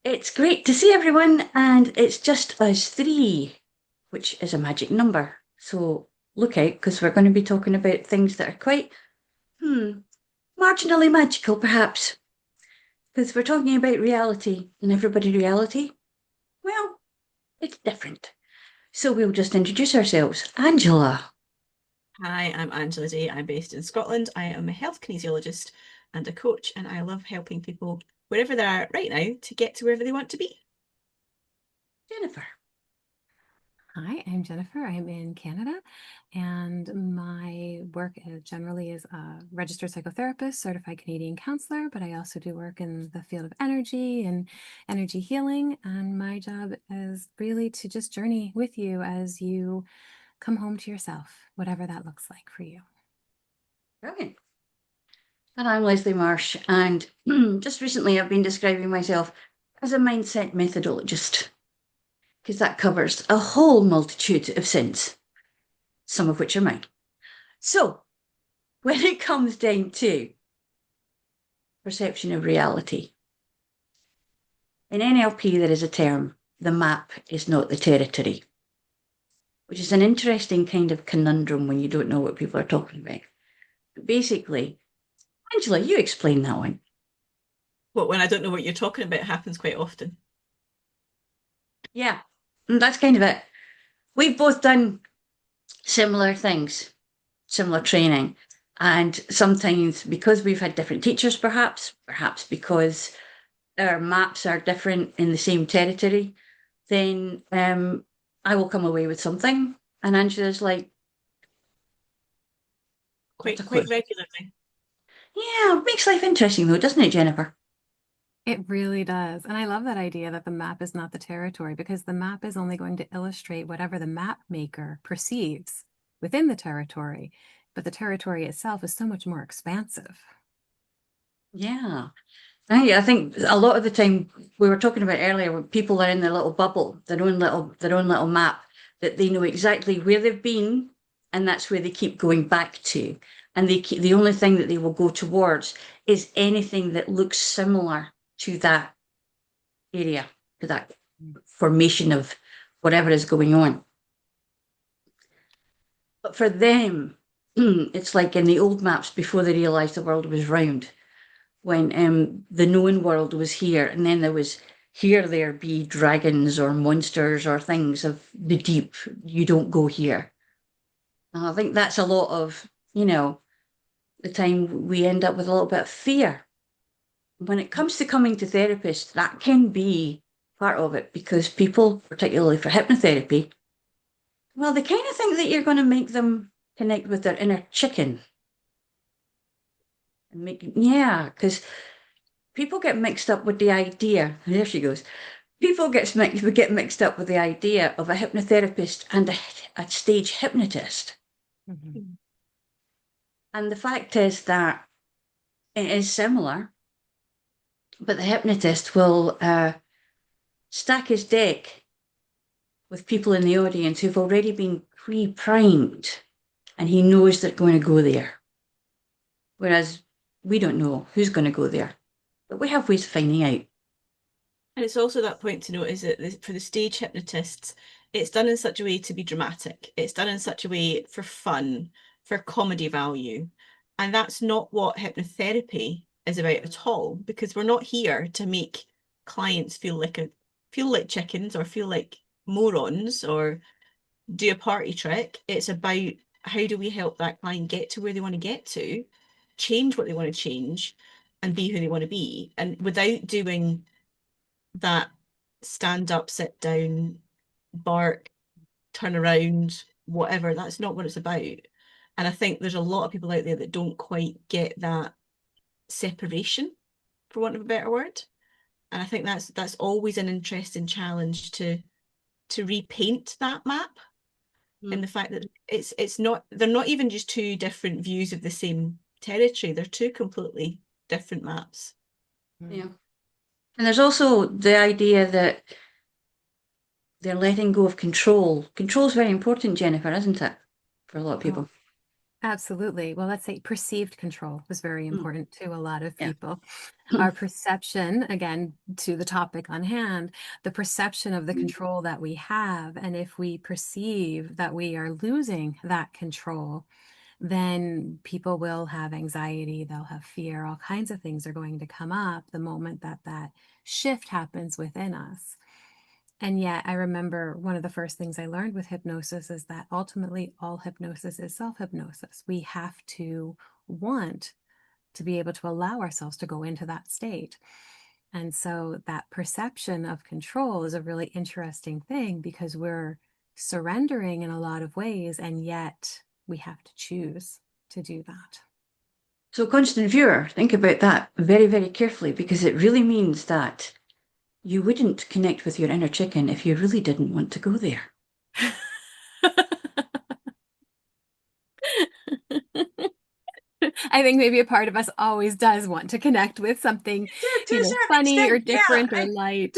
It's great to see everyone, and it's just us three, which is a magic number. So look out, because we're going to be talking about things that are quite, marginally magical, perhaps. Because we're talking about reality, and everybody reality, well, it's different. So we'll just introduce ourselves. Angela. Hi, I'm Angela Day. I'm based in Scotland. I am a health kinesiologist and a coach, and I love helping people wherever they are right now to get to wherever they want to be. Jennifer. Hi, I'm Jennifer. I'm in Canada, and my work generally is a registered psychotherapist, certified Canadian counselor, but I also do work in the field of energy and energy healing. And my job is really to just journey with you as you come home to yourself, whatever that looks like for you. Brilliant. And I'm Leslie Marsh, and just recently I've been describing myself as a mindset methodologist, because that covers a whole multitude of sins, some of which are mine. So, when it comes down to perception of reality, in NLP there is a term, the map is not the territory, which is an interesting kind of conundrum when you don't know what people are talking about. But basically, Angela, you explain that one. But when I don't know what you're talking about, it happens quite often. Yeah, and that's kind of it. We've both done similar things, similar training. And sometimes because we've had different teachers, perhaps because our maps are different in the same territory, then I will come away with something. And Angela's like, not a Quite clue. quite regularly. Yeah, it makes life interesting though, doesn't it, Jennifer? It really does. And I love that idea that the map is not the territory because the map is only going to illustrate whatever the map maker perceives within the territory. But the territory itself is so much more expansive. Yeah. I think a lot of the time we were talking about earlier when people are in their little bubble, their own little map, that they know exactly where they've been, and that's where they keep going back to. And the only thing that they will go towards is anything that looks similar to that area, to that formation of whatever is going on. But for them, it's like in the old maps before they realized the world was round, when the known world was here, and then there was here there be dragons or monsters or things of the deep. You don't go here. And I think that's a lot of, the time we end up with a little bit of fear. When it comes to coming to therapists, that can be part of it because people, particularly for hypnotherapy, well, they kind of think that you're going to make them connect with their inner chicken. And yeah, because people get mixed up with the idea. There she goes. People get mixed up with the idea of a hypnotherapist and a stage hypnotist. Mhm. Mm. And the fact is that it is similar, but the hypnotist will stack his deck with people in the audience who've already been pre-primed and he knows they're going to go there. Whereas we don't know who's going to go there, but we have ways of finding out. And it's also that point to note is that for the stage hypnotists, it's done in such a way to be dramatic. It's done in such a way for fun, for comedy value. And that's not what hypnotherapy is about at all, because we're not here to make clients feel like chickens or feel like morons or do a party trick. It's about how do we help that client get to where they want to get to, change what they want to change, and be who they want to be. And without doing that stand up, sit down, bark, turn around, whatever. That's not what it's about. And I think there's a lot of people out there that don't quite get that separation, for want of a better word. And I think that's always an interesting challenge to repaint that map in Mm, the fact that it's not they're not even just two different views of the same territory. They're two completely different maps. yeah. Mm. And there's also the idea that they're letting go of control. Control is very important, Jennifer, isn't it? For a lot of Oh, people. Absolutely. Well, let's say perceived control was very Mm, important to a lot of yeah. people. Our perception, again, to the topic on hand, the perception of the control that we have, and if we perceive that we are losing that control, then people will have anxiety, they'll have fear, all kinds of things are going to come up the moment that that shift happens within us. And yet, I remember one of the first things I learned with hypnosis is that ultimately all hypnosis is self-hypnosis. We have to want to be able to allow ourselves to go into that state. And so that perception of control is a really interesting thing because we're surrendering in a lot of ways, and yet we have to choose to do that. So, constant viewer, think about that very, very carefully, because it really means that you wouldn't connect with your inner chicken if you really didn't want to go there. I think maybe a part of us always does want to connect with something, To a certain funny or extent, yeah. different or light.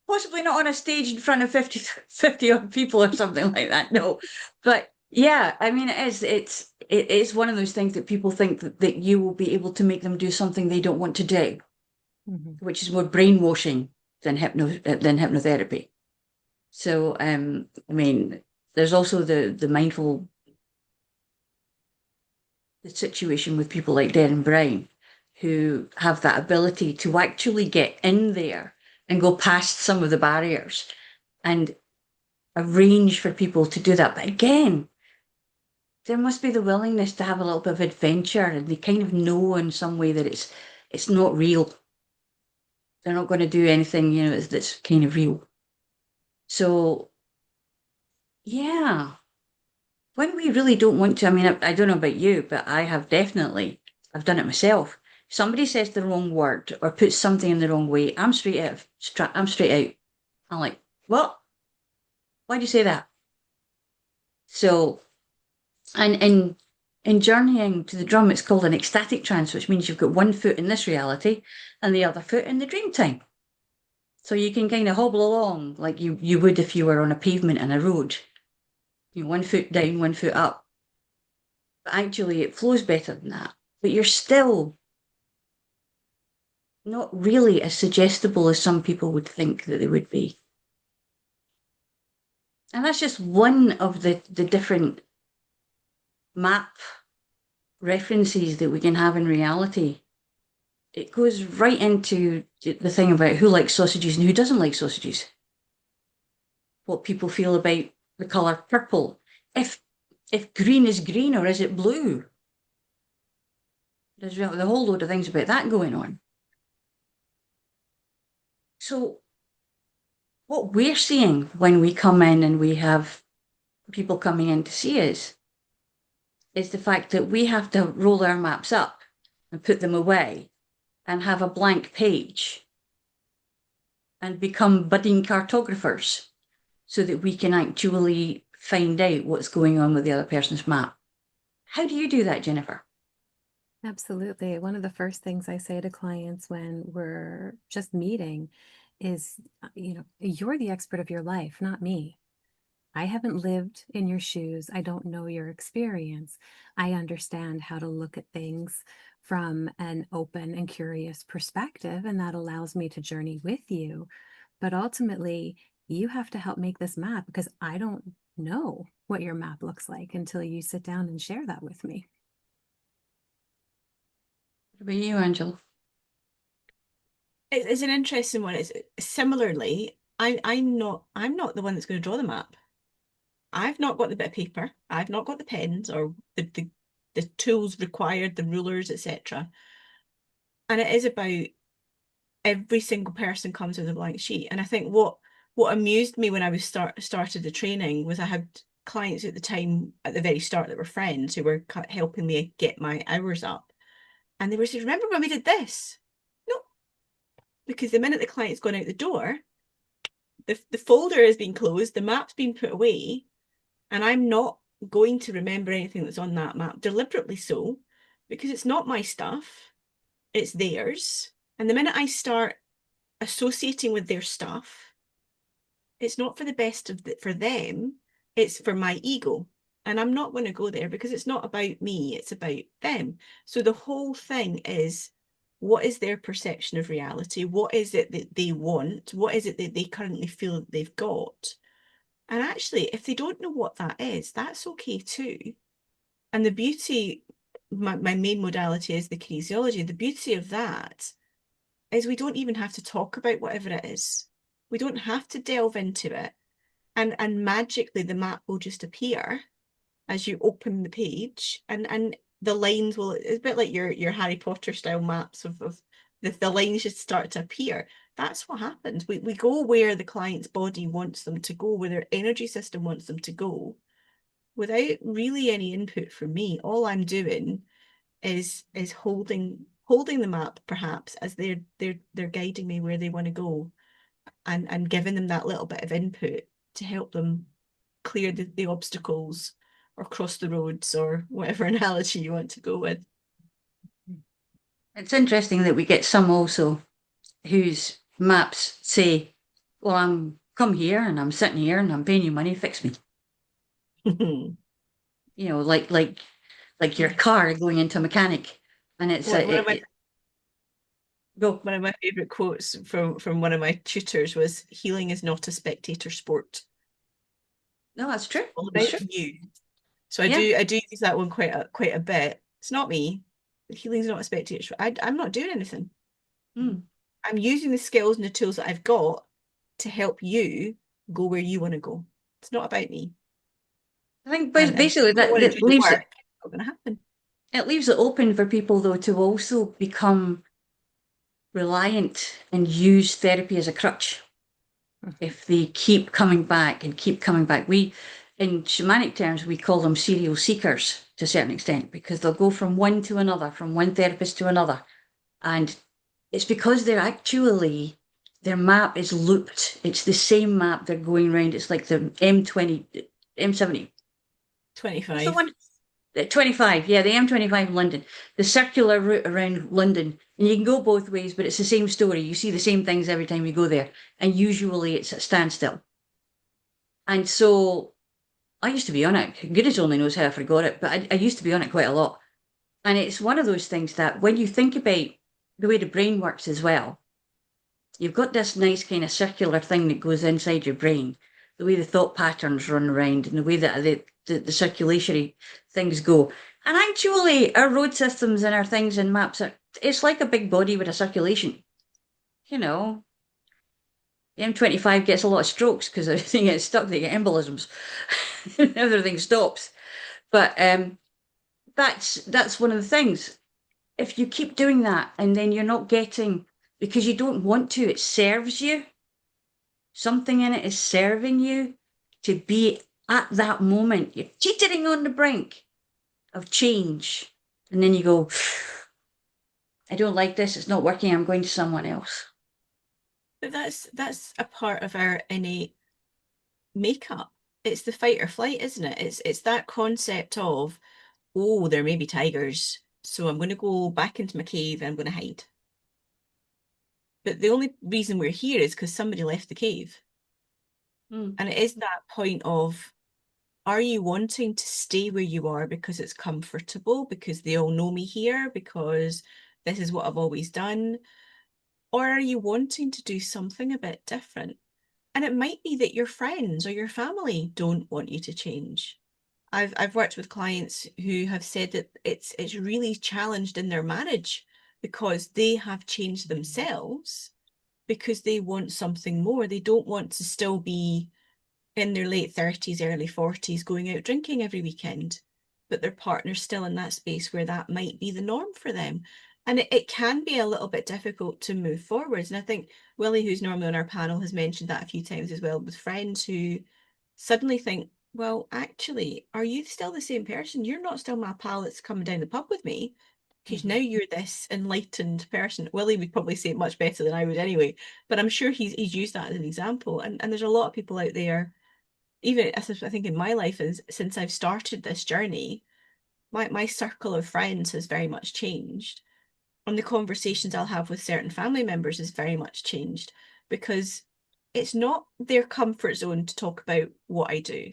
Possibly not on a stage in front of 50 odd people or something like that. No, but yeah, I mean, it is one of those things that people think that you will be able to make them do something they don't want to do, Mhm. which is more brainwashing than hypnotherapy. So, I mean, there's also the mindful the situation with people like Darren Brown, who have that ability to actually get in there and go past some of the barriers and arrange for people to do that. But again, there must be the willingness to have a little bit of adventure, and they kind of know in some way that it's not real. They're not going to do anything, that's kind of real. So yeah, when we really don't want to, I mean, I don't know about you, but I've done it myself. Somebody says the wrong word or puts something in the wrong way, I'm straight out. I'm straight out. I'm like, what? Why'd you say that? So, and in journeying to the drum, it's called an ecstatic trance, which means you've got one foot in this reality and the other foot in the dream time. So you can kind of hobble along like you would if you were on a pavement in a road. One foot down, one foot up. But actually, it flows better than that. But you're still not really as suggestible as some people would think that they would be. And that's just one of the different map references that we can have in reality. It goes right into the thing about who likes sausages and who doesn't like sausages. What people feel about the colour purple. If green is green or is it blue? There's a whole load of things about that going on. So what we're seeing when we come in and we have people coming in to see us is the fact that we have to roll our maps up and put them away and have a blank page and become budding cartographers so that we can actually find out what's going on with the other person's map. How do you do that, Jennifer? Absolutely. One of the first things I say to clients when we're just meeting is, you're the expert of your life, not me. I haven't lived in your shoes. I don't know your experience. I understand how to look at things from an open and curious perspective, and that allows me to journey with you. But ultimately, you have to help make this map because I don't know what your map looks like until you sit down and share that with me. What about you, Angela? It's an interesting one. It's similarly, I'm not the one that's going to draw the map. I've not got the bit of paper. I've not got the pens or the tools required, the rulers, etc. And it is about every single person comes with a blank sheet. And I think what amused me when I was started the training was I had clients at the time at the very start that were friends who were helping me get my hours up. And they were saying, remember when we did this? No, because the minute the client's gone out the door, the folder has been closed, the map's been put away, and I'm not going to remember anything that's on that map, deliberately so, because it's not my stuff, it's theirs. And the minute I start associating with their stuff, it's not for the best for them, it's for my ego. And I'm not going to go there because it's not about me, it's about them. So the whole thing is, what is their perception of reality? What is it that they want? What is it that they currently feel that they've got? And actually, if they don't know what that is, that's okay too. And the beauty, my main modality is the kinesiology. The beauty of that is we don't even have to talk about whatever it is. We don't have to delve into it. And magically the map will just appear as you open the page, and the lines will, it's a bit like your Harry Potter style maps of the lines just start to appear. That's what happens. We go where the client's body wants them to go, where their energy system wants them to go, without really any input from me. All I'm doing is holding the map, perhaps, as they're guiding me where they want to go, and giving them that little bit of input to help them clear the obstacles or cross the roads, or whatever analogy you want to go with. It's interesting that we get some also whose maps say, well, I'm come here and I'm sitting here and I'm paying you money, fix me. You know, like your car going into a mechanic. And it's go. One of my favorite quotes from one of my tutors was, healing is not a spectator sport. No, that's true. All That's about true. you. So I Yeah. do use that one quite a bit. It's not me. Healing's not a spectator sport. I'm not doing anything. Mm. I'm using the skills and the tools that I've got to help you go where you want to go. It's not about me. I think And basically if you don't want to that do the leaves work, it's not going to happen. it leaves it open for people though to also become reliant and use therapy as a crutch. If they keep coming back and keep coming back, in shamanic terms, we call them serial seekers to a certain extent, because they'll go from one to another, from one therapist to another. And it's because their map is looped. It's the same map they're going around. It's like the M20, M70. What's the 25. one? 25, yeah, the M25 in London, the circular route around London. And you can go both ways, but it's the same story. You see the same things every time you go there. And usually it's at standstill. And so I used to be on it. Goodness only knows how I forgot it, but I used to be on it quite a lot. And it's one of those things that when you think about the way the brain works as well, you've got this nice kind of circular thing that goes inside your brain, the way the thought patterns run around and the way that the circulatory things go. And actually, our road systems and our things and maps it's like a big body with a circulation. You know, the M25 gets a lot of strokes because everything gets stuck, they get embolisms. Everything stops. But that's one of the things. If you keep doing that and then you're not getting, because you don't want to, it serves you. Something in it is serving you to be at that moment. You're teetering on the brink of change. And then you go, I don't like this. It's not working. I'm going to someone else. But that's a part of our innate makeup. It's the fight or flight, isn't it? It's that concept of, oh, there may be tigers, so I'm going to go back into my cave and I'm going to hide. But the only reason we're here is because somebody left the cave. Mm. And it is that point of, are you wanting to stay where you are because it's comfortable, because they all know me here, because this is what I've always done? Or are you wanting to do something a bit different? And it might be that your friends or your family don't want you to change. I've worked with clients who have said that it's really challenged in their marriage because they have changed themselves, because they want something more. They don't want to still be in their late 30s, early 40s, going out drinking every weekend, but their partner's still in that space where that might be the norm for them. And it can be a little bit difficult to move forwards. And I think Willie, who's normally on our panel, has mentioned that a few times as well, with friends who suddenly think, well, actually, are you still the same person? You're not still my pal that's coming down the pub with me, because now you're this enlightened person. Willie would probably say it much better than I would anyway, but I'm sure he's used that as an example. And there's a lot of people out there, even I think in my life, is since I've started this journey, my circle of friends has very much changed. And the conversations I'll have with certain family members has very much changed, because it's not their comfort zone to talk about what I do.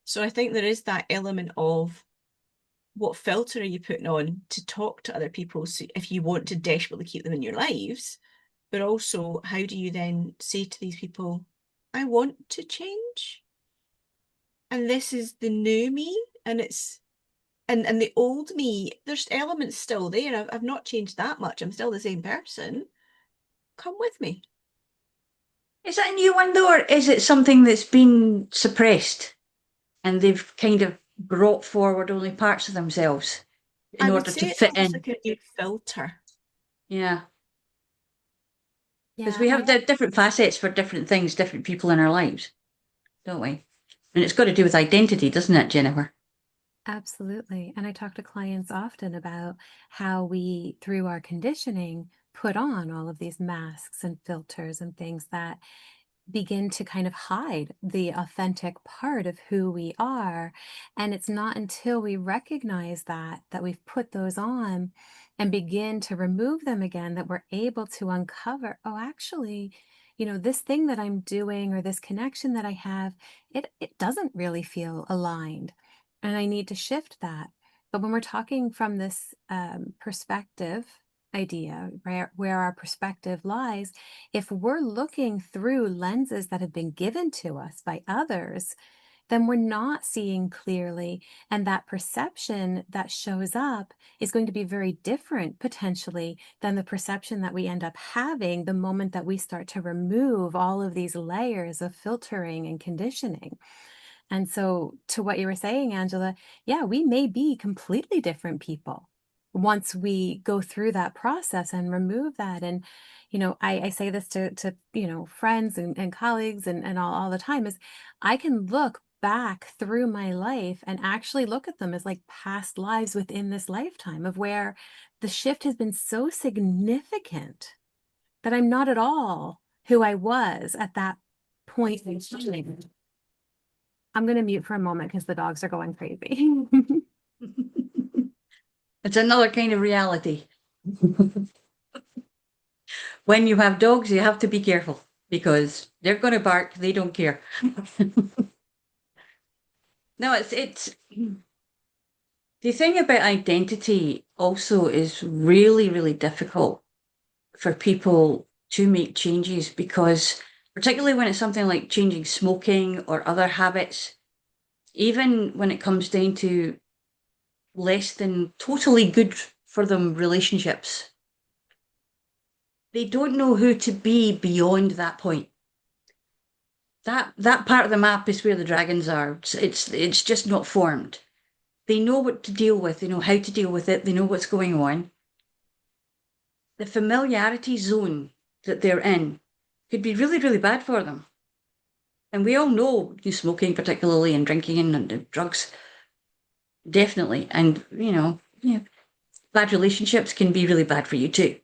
So I think there is that element of what filter are you putting on to talk to other people, so if you want to desperately keep them in your lives, but also how do you then say to these people, I want to change, and this is the new me, and it's and the old me, there's elements still there. I've not changed that much. I'm still the same person. Come with me. Is that a new one though, or is it something that's been suppressed and they've kind of brought forward only parts of themselves in I would order to say it's fit almost in? like a new filter. Yeah, because Yeah, we I have the different facets for different things, different people in our lives, don't we? And it's got to do with identity, doesn't it, Jennifer? absolutely. And I talk to clients often about how we, through our conditioning, put on all of these masks and filters and things that begin to kind of hide the authentic part of who we are. And it's not until we recognize that we've put those on and begin to remove them again that we're able to uncover, oh, actually, this thing that I'm doing or this connection that I have, it doesn't really feel aligned. And I need to shift that. But when we're talking from this perspective idea, where our perspective lies, if we're looking through lenses that have been given to us by others, then we're not seeing clearly. And that perception that shows up is going to be very different potentially than the perception that we end up having the moment that we start to remove all of these layers of filtering and conditioning. And so, to what you were saying, Angela, yeah, we may be completely different people once we go through that process and remove that. And, I say this to friends and colleagues and all the time is I can look back through my life and actually look at them as like past lives within this lifetime of where the shift has been so significant that I'm not at all who I was at that point in time. I'm going to mute for a moment because the dogs are going crazy. It's another kind of reality. When you have dogs, you have to be careful because they're going to bark. They don't care. No, it's the thing about identity also is really, really difficult for people to make changes because, particularly when it's something like changing smoking or other habits, even when it comes down to less than totally good for them relationships, they don't know who to be beyond that point. That part of the map is where the dragons are. It's just not formed. They know what to deal with. They know how to deal with it. They know what's going on. The familiarity zone that they're in could be really, really bad for them. And we all know smoking, particularly, and drinking and drugs, definitely. And, yeah, bad relationships can be really bad for you too,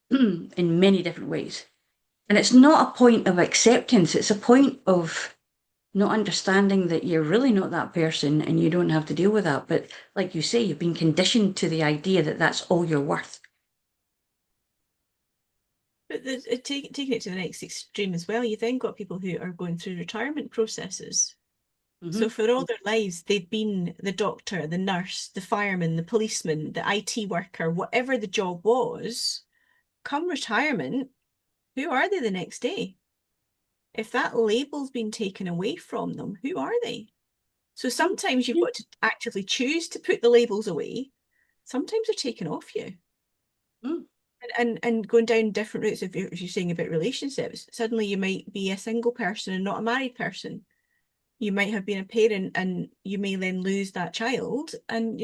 in many different ways. And it's not a point of acceptance, it's a point of not understanding that you're really not that person and you don't have to deal with that. But like you say, you've been conditioned to the idea that that's all you're worth. But taking it to the next extreme as well, you then got people who are going through retirement processes. So Mm-hmm. for all their lives, they've been the doctor, the nurse, the fireman, the policeman, the IT worker, whatever the job was. Come retirement, who are they the next day? If that label's been taken away from them, who are they? So sometimes you've got to actively choose to put the labels away. Sometimes they're taken off you. Mm-hmm. And going down different routes, if you're saying about relationships, suddenly you might be a single person and not a married person. You might have been a parent and you may then lose that child, and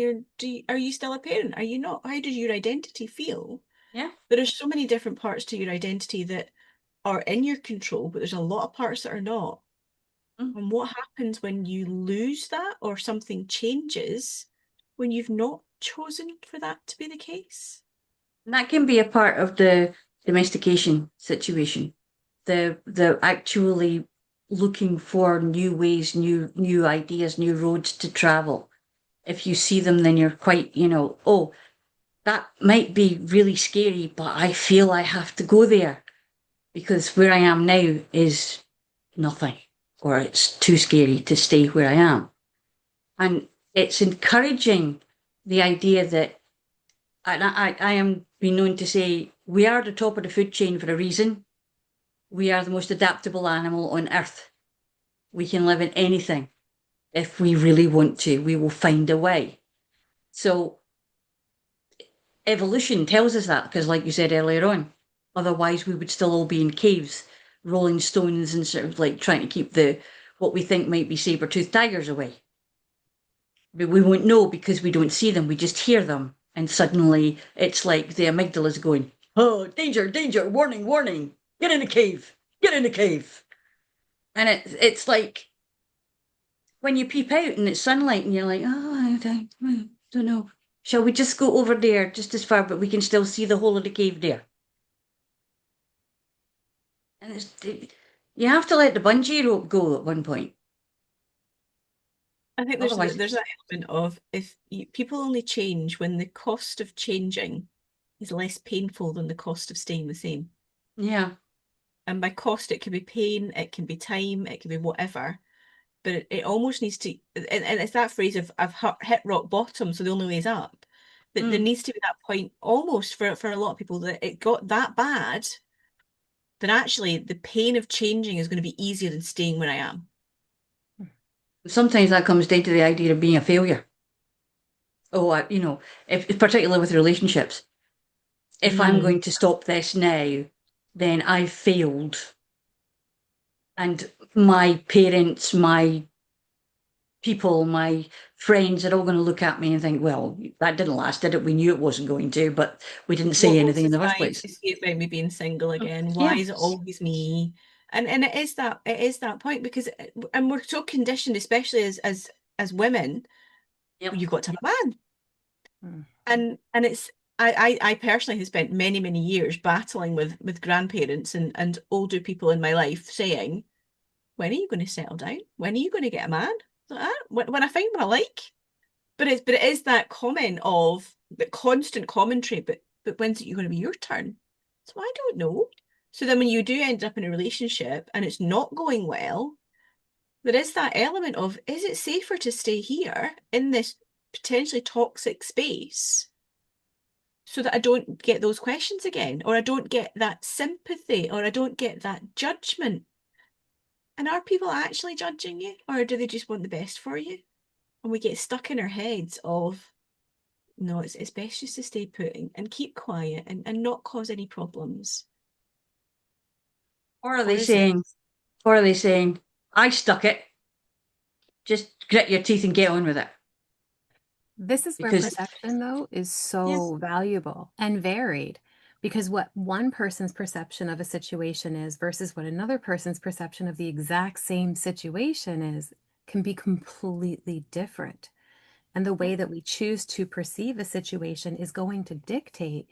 are you still a parent? Are you not? How does your identity feel? Yeah. There are so many different parts to your identity that are in your control, but there's a lot of parts that are not. Mm. And what happens when you lose that or something changes when you've not chosen for that to be the case? And that can be a part of the domestication situation. The actually looking for new ways, new ideas, new roads to travel. If you see them, then you're quite, oh, that might be really scary, but I feel I have to go there because where I am now is nothing. or it's too scary to stay where I am. And it's encouraging the idea that, and I am being known to say, we are the top of the food chain for a reason. We are the most adaptable animal on earth. We can live in anything. If we really want to, we will find a way. So evolution tells us that, because like you said earlier on, otherwise we would still all be in caves, rolling stones and sort of like trying to keep the what we think might be saber-toothed tigers away. But we won't know because we don't see them, we just hear them. And suddenly it's like the amygdala's going, oh, danger, danger, warning, warning, get in the cave, get in the cave. And it's like when you peep out and it's sunlight and you're like, oh, I don't know. Shall we just go over there just as far, but we can still see the whole of the cave there? And you have to let the bungee rope go at one point. I think Otherwise, there's that element of people only change when the cost of changing is less painful than the cost of staying the same. yeah. And by cost, it can be pain, it can be time, it can be whatever. But it almost needs to, and it's that phrase of I've hit rock bottom, so the only way is up. That there needs to be that point almost for a lot of people that it got that bad, then actually the pain of changing is going to be easier than staying where I am. Sometimes that comes down to the idea of being a failure. Oh, if particularly with relationships, if I'm going to stop this now, then I've failed. And my parents, my people, my friends are all going to look at me and think, well, that didn't last, did it? We knew it wasn't going to, but we didn't say What will anything in the first place. society say about me being single again? Why Yeah. is it always me? And it is that point because and we're so conditioned, especially as women, Yep. you've got to have a man. Mm. And it's I personally have spent many, many years battling with grandparents and older people in my life saying, when are you going to settle down? When are you going to get a man? Like, when I find what I like. But it is that comment of the constant commentary, but when's it going to be your turn? So I don't know. So then when you do end up in a relationship and it's not going well, there is that element of, is it safer to stay here in this potentially toxic space so that I don't get those questions again, or I don't get that sympathy, or I don't get that judgment? And are people actually judging you, or do they just want the best for you? And we get stuck in our heads of, no, it's best just to stay put and keep quiet and not cause any problems. Or are Or they is it? saying, or are they saying, I stuck it, just grit your teeth and get on with it? This is where Because, perception, though, is yeah, so valuable and varied because what one person's perception of a situation is versus what another person's perception of the exact same situation is can be completely different. And the way that we choose to perceive a situation is going to dictate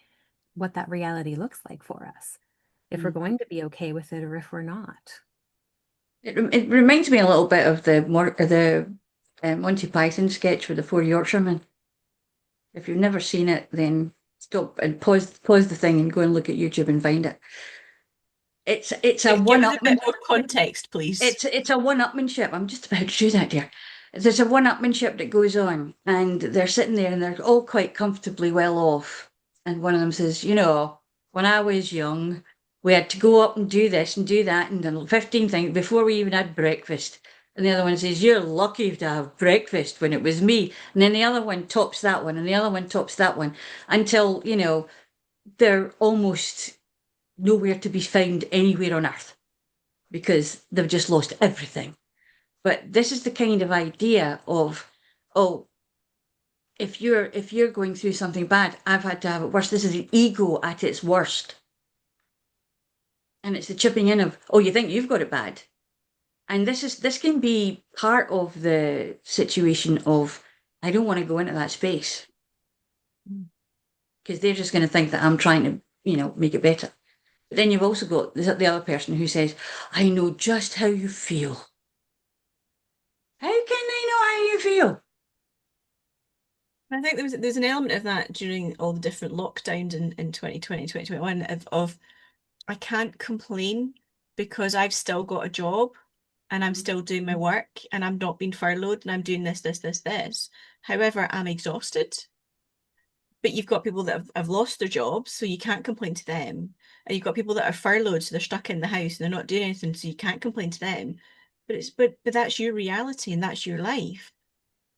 what that reality looks like for us, if we're going to be okay with it or if we're not. it reminds me a little bit of the Monty Python sketch with the four Yorkshiremen. If you've never seen it, then stop and pause the thing and go and look at YouTube and find it. It's a Give one us a up. bit more context, please. It's a one-upmanship. I'm just about to do that, dear. There's a one-upmanship that goes on, and they're sitting there and they're all quite comfortably well off. And one of them says, when I was young, we had to go up and do this and do that and done 15 things before we even had breakfast. And the other one says, you're lucky to have breakfast when it was me. And then the other one tops that one, and the other one tops that one until, they're almost nowhere to be found anywhere on earth because they've just lost everything. But this is the kind of idea of, oh, if you're going through something bad, I've had to have it worse. This is the ego at its worst. And it's the chipping in of, oh, you think you've got it bad. And this can be part of the situation of, I don't want to go into that space. Because they're just going to think that I'm trying to, make it better. But then you've also got the other person who says, I know just how you feel. How can they know how you feel? I think there's an element of that during all the different lockdowns in 2020, 2021 of I can't complain because I've still got a job. and I'm still doing my work and I'm not being furloughed and I'm doing this, this, this, this. However, I'm exhausted. But you've got people that have lost their jobs, so you can't complain to them. And you've got people that are furloughed, so they're stuck in the house and they're not doing anything, so you can't complain to them. But that's your reality and that's your life.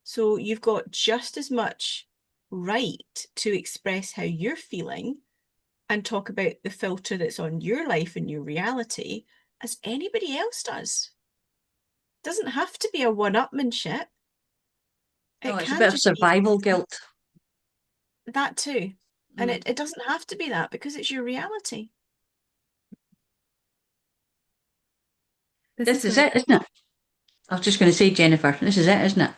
So you've got just as much right to express how you're feeling and talk about the filter that's on your life and your reality as anybody else does. It doesn't have to be a one-upmanship. No, It it's a can bit of just be survival guilt. that too. And Mm. it doesn't have to be that because it's your reality. This This is is where, it, isn't it? I was just going to say, Jennifer, this is it, isn't it?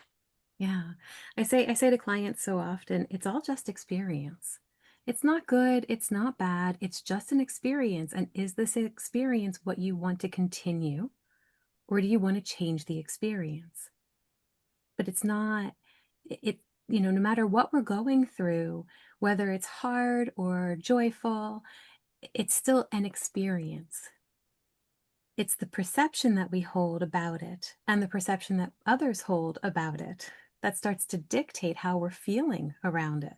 yeah, I say to clients so often, it's all just experience. It's not good, it's not bad, it's just an experience. And is this experience what you want to continue, or do you want to change the experience? But it's not, no matter what we're going through, whether it's hard or joyful, it's still an experience. It's the perception that we hold about it and the perception that others hold about it that starts to dictate how we're feeling around it.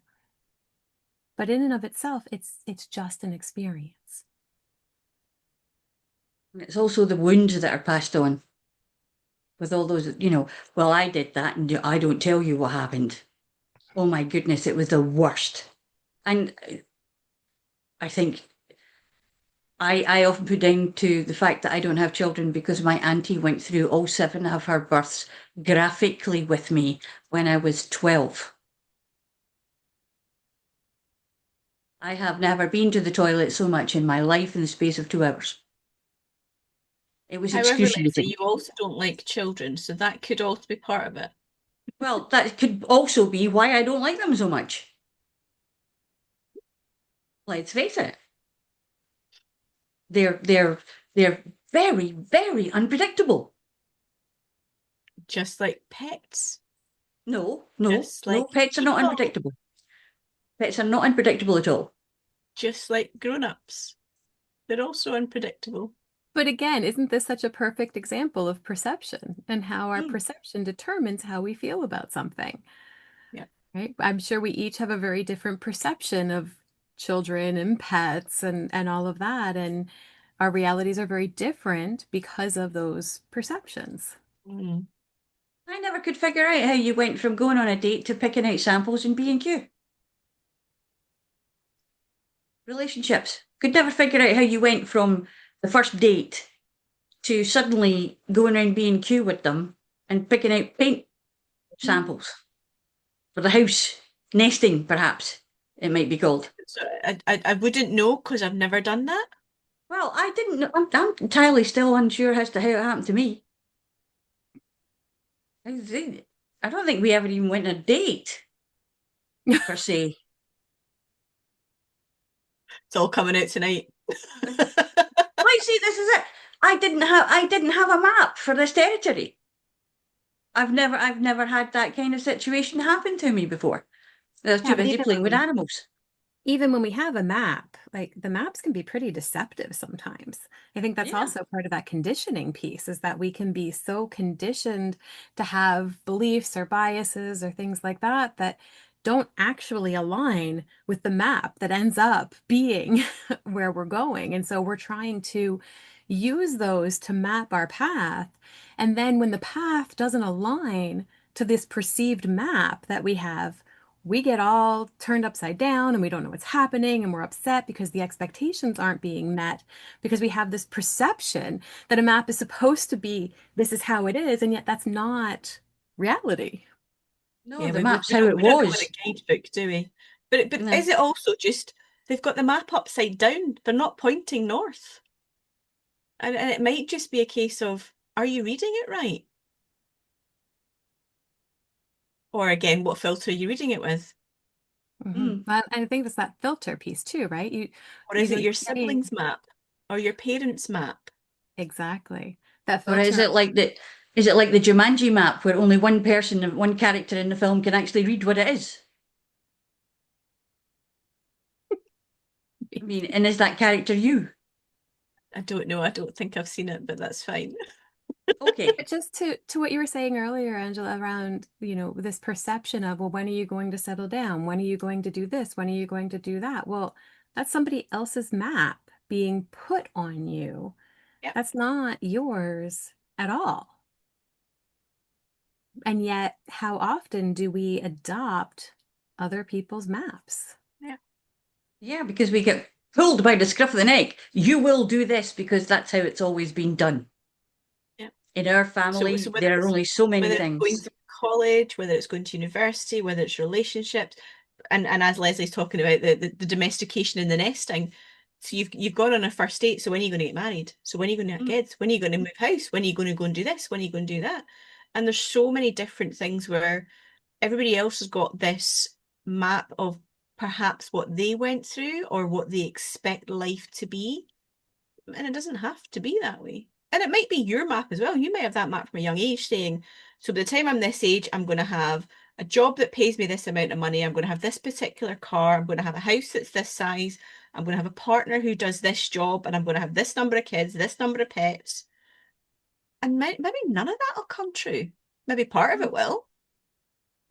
But in and of itself, it's just an experience. It's also the wounds that are passed on with all those, well, I did that and I don't tell you what happened. Oh my goodness, it was the worst. And I think I often put down to the fact that I don't have children because my auntie went through all 7 of her births graphically with me when I was 12. I have never been to the toilet so much in my life in the space of 2 hours. It was However, let's say excruciating. you also don't like children, so that could also be part of it. Well, that could also be why I don't like them so much. Let's face it. They're very, very unpredictable. Just like pets, No, no, just no, like pets are not people, unpredictable. Pets are not unpredictable at all. just like grown-ups. They're also unpredictable. But again, isn't this such a perfect example of perception and how our Mm. perception determines how we feel about something, Yeah. right? I'm sure we each have a very different perception of children and pets and all of that. And our realities are very different because of those perceptions. Mm. I never could figure out how you went from going on a date to picking out samples in B&Q. Relationships. Could never figure out how you went from the first date to suddenly going around B&Q with them and picking out paint samples for the house. Nesting, perhaps, it might be called. So I wouldn't know because I've never done that. Well, I didn't know. I'm entirely still unsure as to how it happened to me. I don't think we ever even went on a date, per se. It's all coming out tonight. Right, see, this is it. I didn't have a map for this territory. I've never had that kind of situation happen to me before. I was Yeah, too but busy playing with animals. even when we have a map, like the maps can be pretty deceptive sometimes. I think that's Yeah. also part of that conditioning piece is that we can be so conditioned to have beliefs or biases or things like that that don't actually align with the map that ends up being where we're going. And so we're trying to use those to map our path. And then when the path doesn't align to this perceived map that we have, we get all turned upside down and we don't know what's happening and we're upset because the expectations aren't being met because we have this perception that a map is supposed to be this is how it is, and yet that's not reality. No, Yeah, the we map's how it don't go in was. a guidebook, do we? But No. is it also just they've got the map upside down? They're not pointing north. And it might just be a case of, are you reading it right? Or again, what filter are you reading it with? Mm. Well, and I think that's that filter piece too, right? Or is When it you're your saying siblings map or your parents' map? exactly that Or is filter. it like the Jumanji map where only one person, one character in the film can actually read what it is? I mean, and is that character you? I don't know. I don't think I've seen it, but that's fine. Okay. But just to what you were saying earlier, Angela, around, this perception of, well, when are you going to settle down? When are you going to do this? When are you going to do that? Well, that's somebody else's map being put on you. Yep. That's not yours at all. And yet, how often do we adopt other people's maps? Yeah. Yeah, because we get pulled by the scruff of the neck. You will do this because that's how it's always been done. Yeah. In our So family, whether there are it's only so many whether it's going things. through college, whether it's going to university, whether it's relationships, and as Leslie's talking about the domestication and the nesting. So you've gone on a first date. So when are you going to get married? So when are you going to have Mm. kids? When are you going to move house? When are you going to go and do this? When are you going to do that? And there's so many different things where everybody else has got this map of perhaps what they went through or what they expect life to be. And it doesn't have to be that way. And it might be your map as well. You might have that map from a young age saying, so by the time I'm this age, I'm going to have a job that pays me this amount of money. I'm going to have this particular car. I'm going to have a house that's this size. I'm going to have a partner who does this job. And I'm going to have this number of kids, this number of pets. And maybe none of that will come true. Maybe part of it will.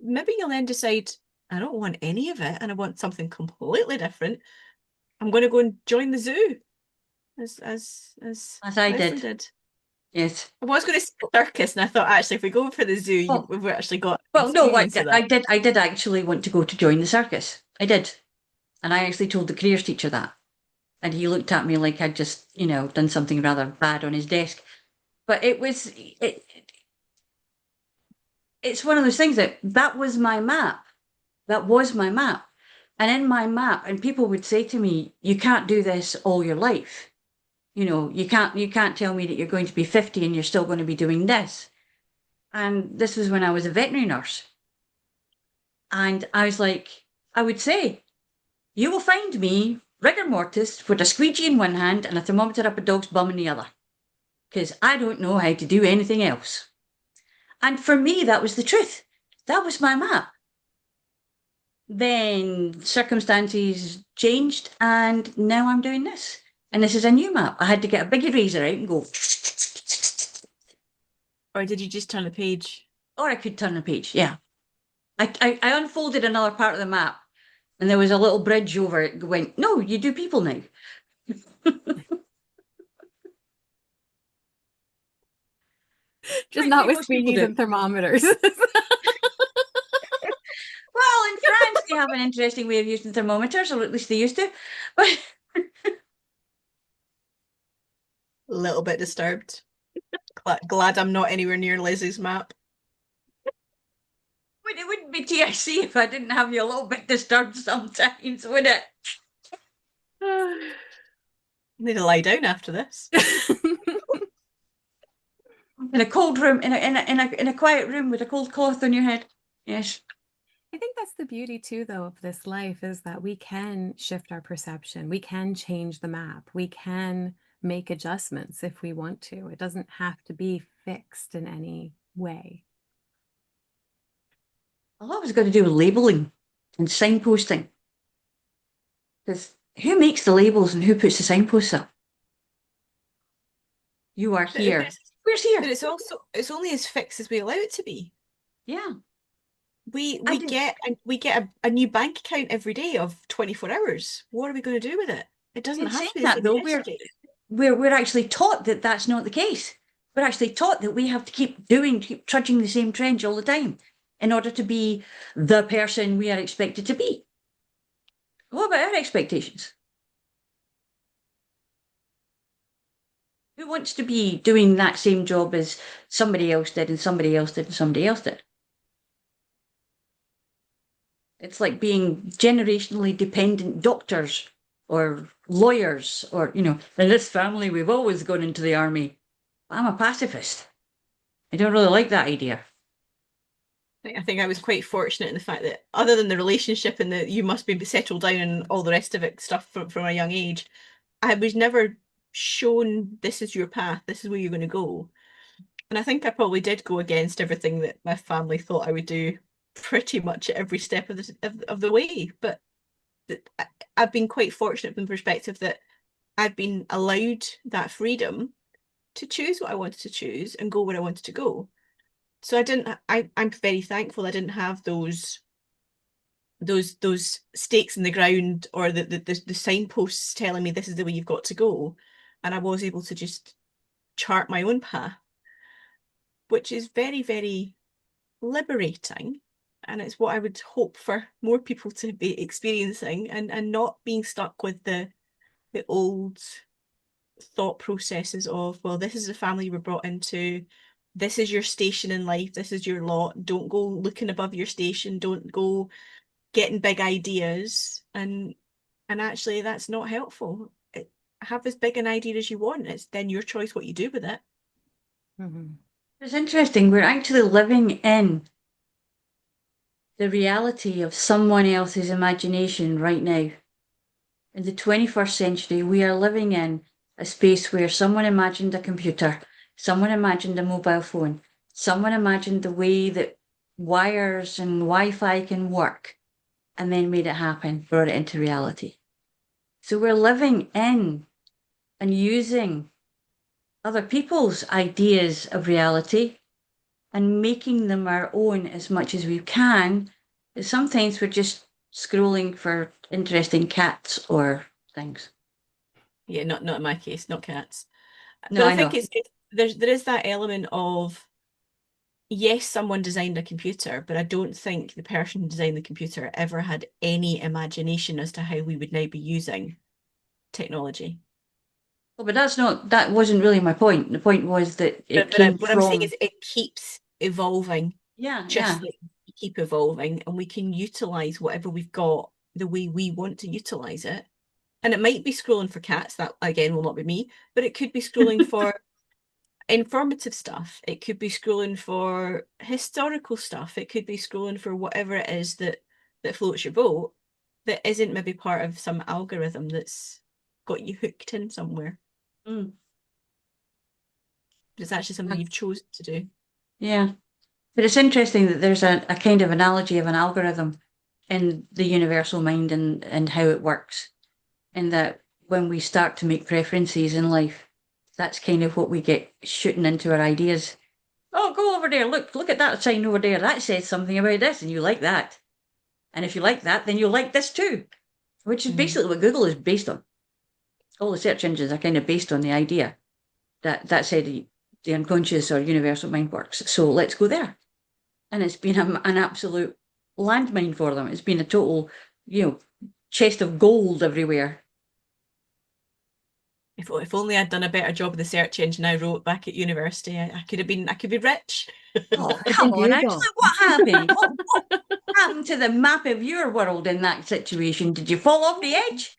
Maybe you'll then decide, I don't want any of it and I want something completely different. I'm going to go and join the zoo as As I Leslie did. did. Yes. I was going to say circus, and I thought actually, if we go for the zoo, Well, we've actually got well, no, experience of that. I did actually want to go to join the circus. I did. And I actually told the careers teacher that. And he looked at me like I'd just, done something rather bad on his desk. But it's one of those things that was my map. That was my map. And in my map, and people would say to me, you can't do this all your life. You can't tell me that you're going to be 50 and you're still going to be doing this. And this was when I was a veterinary nurse. And I was like, I would say, you will find me rigor mortis with a squeegee in one hand and a thermometer up a dog's bum in the other. Because I don't know how to do anything else. And for me, that was the truth. That was my map. Then circumstances changed, and now I'm doing this. And this is a new map. I had to get a big eraser out and go. Or did you just turn the page? Or I could turn the page, yeah. I unfolded another part of the map, and there was a little bridge over it. Went, no, you do people now. Just I not think with most people squeegees do. and thermometers. Well, in France, they have an interesting way of using thermometers, or at least they used to. But A little bit disturbed. Glad I'm not anywhere near Leslie's map. it wouldn't be TIC if I didn't have you a little bit disturbed sometimes, would it? I need to lie down after this. In a cold room, in a quiet room with a cold cloth on your head. Yes. I think that's the beauty too, though, of this life is that we can shift our perception. We can change the map. We can make adjustments if we want to. It doesn't have to be fixed in any way. A lot has got to do with labeling and signposting. Because who makes the labels and who puts the signposts up? You are But here. Where's but here? it's only as fixed as we allow it to be. Yeah. We I we did. get we get a new bank account every day of 24 hours. What are we going to do with it? It doesn't In have saying to be the that same as though, yesterday. we're actually taught that that's not the case. We're actually taught that we have to keep trudging the same trench all the time in order to be the person we are expected to be. What about our expectations? Who wants to be doing that same job as somebody else did and somebody else did and somebody else did? It's like being generationally dependent doctors or lawyers, or, in this family, we've always gone into the army. I'm a pacifist. I don't really like that idea. I think I was quite fortunate in the fact that other than the relationship and the you must be settled down and all the rest of it stuff from a young age, I was never shown this is your path, this is where you're going to go. And I think I probably did go against everything that my family thought I would do pretty much at every step of the way. But I've been quite fortunate from the perspective that I've been allowed that freedom to choose what I wanted to choose and go where I wanted to go. So I'm very thankful I didn't have those stakes in the ground, or the signposts telling me this is the way you've got to go. And I was able to just chart my own path, which is very, very liberating. And it's what I would hope for more people to be experiencing, and not being stuck with the old thought processes of, well, this is the family you were brought into, this is your station in life, this is your lot, don't go looking above your station, don't go getting big ideas, and actually that's not helpful. Have as big an idea as you want. It's then your choice what you do with it. Mhm. It's interesting. We're actually living in the reality of someone else's imagination right now. In the 21st century, we are living in a space where someone imagined a computer, someone imagined a mobile phone, someone imagined the way that wires and Wi-Fi can work, and then made it happen, brought it into reality. So we're living in and using other people's ideas of reality and making them our own as much as we can. Sometimes we're just scrolling for interesting cats or things. Yeah, not in my case, not cats. No, But I I think know. there is that element of, yes, someone designed a computer, but I don't think the person who designed the computer ever had any imagination as to how we would now be using technology. Well, but that wasn't really my point. The point was that it came What I'm saying from, is it keeps evolving, yeah, just yeah. like we keep evolving, and we can utilize whatever we've got the way we want to utilize it. And it might be scrolling for cats, that again will not be me, but it could be scrolling for informative stuff. It could be scrolling for historical stuff. It could be scrolling for whatever it is that floats your boat, that isn't maybe part of some algorithm that's got you hooked in somewhere. Mm, But it's actually something you've chosen to do. yeah. But it's interesting that there's a kind of analogy of an algorithm in the universal mind and how it works. And that when we start to make preferences in life, that's kind of what we get shooting into our ideas. Oh, go over there. Look at that sign over there. That says something about this, and you like that. And if you like that, then you'll like this too, which is basically what Google is based on. All the search engines are kind of based on the idea that that's how the unconscious or universal mind works. So let's go there. And it's been an absolute landmine for them. It's been a total, chest of gold everywhere. If only I'd done a better job of the search engine I wrote back at university, I could be rich. Oh, Type in come on, Google. actually, what happened? What happened to the map of your world in that situation? Did you fall off the edge?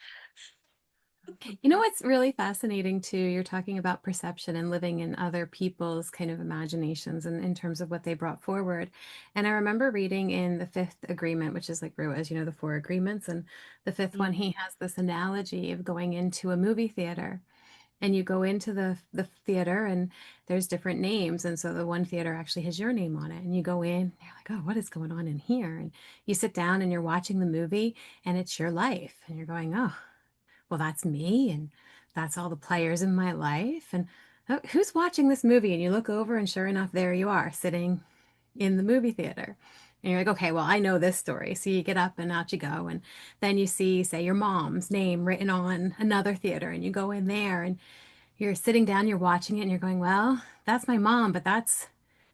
You know what's really fascinating too? You're talking about perception and living in other people's kind of imaginations and in terms of what they brought forward. And I remember reading in the fifth agreement, which is like as you know, the four agreements, and the fifth one, he has this analogy of going into a movie theater. And you go into the theater and there's different names. And so the one theater actually has your name on it. And you go in, you're like, oh, what is going on in here? And you sit down and you're watching the movie and it's your life. And you're going, oh, well, that's me, and that's all the players in my life. And oh, who's watching this movie? And you look over, and sure enough, there you are sitting in the movie theater. And you're like, okay, well, I know this story. So you get up and out you go. And then you see, say, your mom's name written on another theater, and you go in there and you're sitting down, you're watching it, and you're going, well, that's my mom, but that's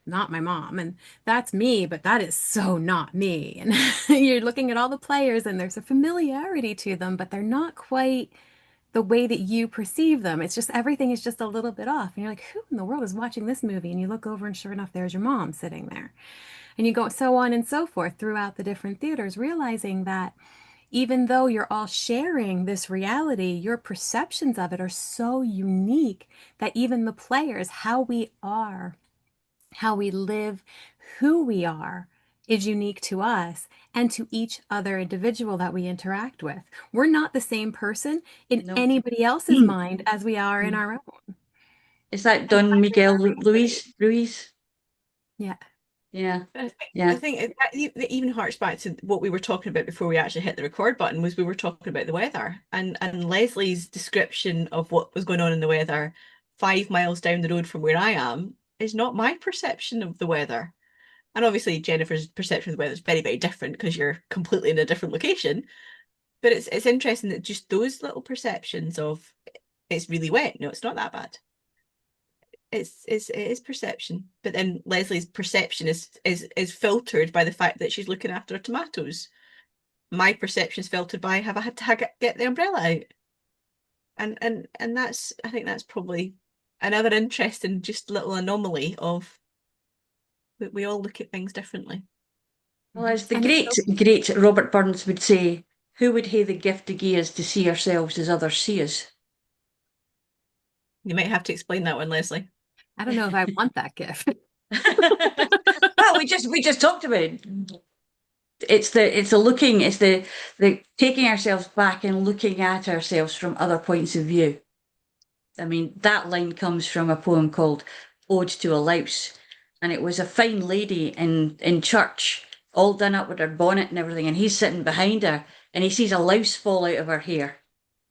not my mom. And that's me, but that is so not me. And you're looking at all the players, and there's a familiarity to them, but they're not quite the way that you perceive them. It's just everything is just a little bit off. And you're like, who in the world is watching this movie? And you look over, and sure enough, there's your mom sitting there. And you go so on and so forth throughout the different theaters, realizing that even though you're all sharing this reality, your perceptions of it are so unique that even the players, how we are, how we live, who we are, is unique to us and to each other individual that we interact with. We're not the same person in No. anybody else's mind as we are in our own. Is that And Don that is Miguel our reality. Ruiz? Yeah. Yeah, I yeah. think that even harks back to what we were talking about before we actually hit the record button, was we were talking about the weather, and Leslie's description of what was going on in the weather 5 miles down the road from where I am is not my perception of the weather. And obviously Jennifer's perception of the weather is very, very different because you're completely in a different location. But it's interesting that just those little perceptions of it's really wet. No, it's not that bad. It is perception. But then Leslie's perception is filtered by the fact that she's looking after her tomatoes. My perception is filtered by have I had to get the umbrella out? And that's, I think that's probably another interesting just little anomaly of that we all look at things differently. Well, as the And great, great Robert Burns would say, who would hae the gift to gie us to see ourselves as others see us? You might have to explain that one, Leslie. I don't know if I want that gift. Well, we just talked about it. It's the taking ourselves back and looking at ourselves from other points of view. I mean, that line comes from a poem called Ode to a Louse. And it was a fine lady in church, all done up with her bonnet and everything, and he's sitting behind her and he sees a louse fall out of her hair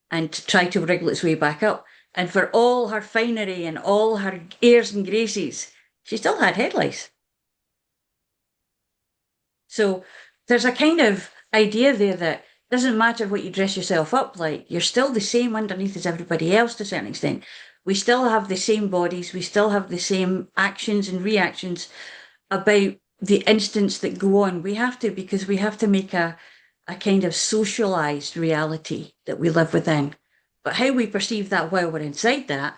and try to wriggle its way back up. And for all her finery and all her airs and graces, she still had head lice. So there's a kind of idea there that doesn't matter what you dress yourself up like, you're still the same underneath as everybody else to a certain extent. We still have the same bodies, we still have the same actions and reactions about the instants that go on. We have to, because we have to make a kind of socialized reality that we live within. But how we perceive that while we're inside that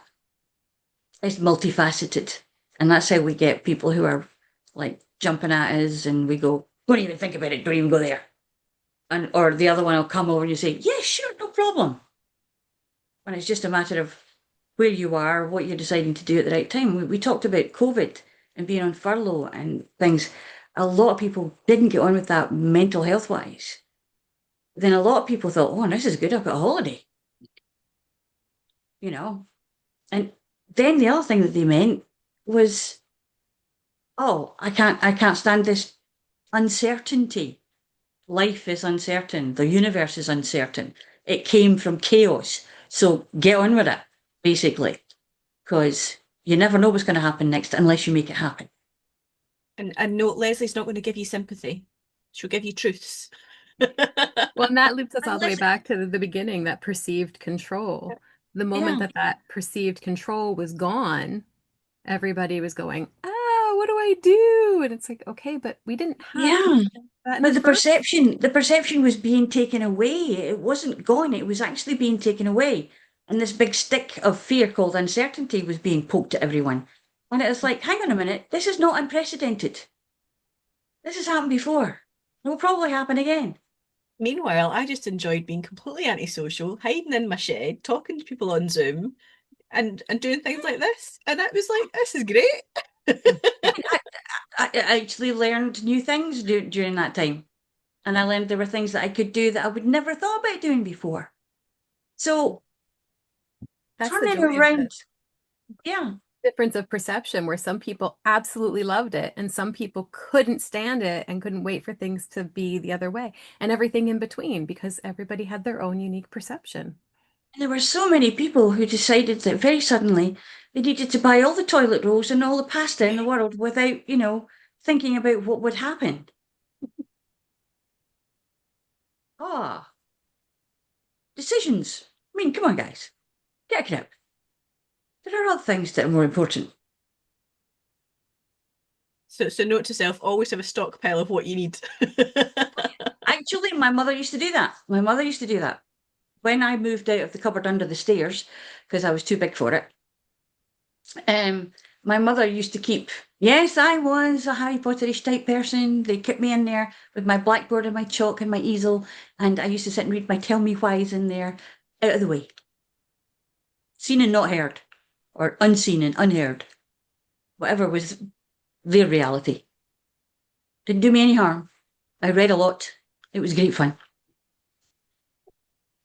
is multifaceted. And that's how we get people who are like jumping at us and we go, don't even think about it, don't even go there. And or the other one will come over and you say, yeah, sure, no problem. And it's just a matter of where you are, what you're deciding to do at the right time. We talked about COVID and being on furlough and things. A lot of people didn't get on with that mental health wise. Then a lot of people thought, oh, this is good, I've got a holiday. You know? And then the other thing that they meant was, oh, I can't stand this uncertainty. Life is uncertain. The universe is uncertain. It came from chaos. So get on with it, basically, because you never know what's going to happen next unless you make it happen. And no, Leslie's not going to give you sympathy. She'll give you truths. Well, and that loops us all the way Unless- back to the beginning, that perceived control. The moment Yeah. that perceived control was gone, everybody was going, oh, what do I do? And it's like, okay, but we didn't have Yeah. to do that in But the first. the perception was being taken away. It wasn't gone. It was actually being taken away. And this big stick of fear called uncertainty was being poked at everyone. And it was like, hang on a minute, this is not unprecedented. This has happened before. It will probably happen again. Meanwhile, I just enjoyed being completely antisocial, hiding in my shed, talking to people on Zoom, and doing things like this. And I was like, this is great. I actually learned new things during that time. And I learned there were things that I could do that I would never thought about doing before. So That's the turning joy of around, it. yeah. Difference of perception where some people absolutely loved it and some people couldn't stand it and couldn't wait for things to be the other way and everything in between because everybody had their own unique perception. And there were so many people who decided that very suddenly they needed to buy all the toilet rolls and all the pasta in the world without, thinking about what would happen. Ah, decisions. I mean, come on, guys, get it out. There are other things that are more important. So note to self, always have a stockpile of what you need. Actually, my mother used to do that. My mother used to do that. When I moved out of the cupboard under the stairs, because I was too big for it, my mother used to keep, yes, I was a Harry Potterish type person. They kept me in there with my blackboard and my chalk and my easel, and I used to sit and read my tell me whys in there, out of the way. Seen and not heard, or unseen and unheard. Whatever was their reality. Didn't do me any harm. I read a lot. It was great fun.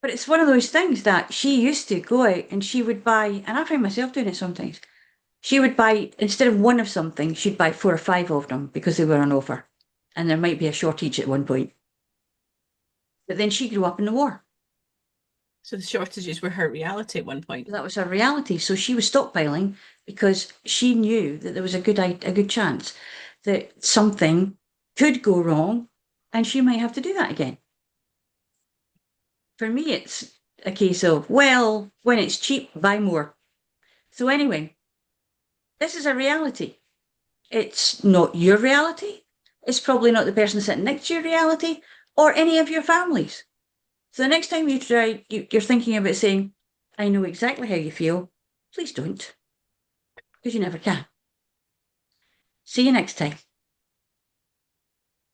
But it's one of those things that she used to go out and she would buy, and I find myself doing it sometimes. She would buy, instead of one of something, she'd buy 4 or 5 of them because they were on offer. And there might be a shortage at one point. But then she grew up in the war. So the shortages were her reality at one point. That was her reality. So she was stockpiling because she knew that there was a good chance that something could go wrong and she might have to do that again. For me, it's a case of, well, when it's cheap, buy more. So anyway, this is a reality. It's not your reality. It's probably not the person sitting next to your reality or any of your families. So the next time you're thinking about saying, I know exactly how you feel, please don't, because you never can. See you next time.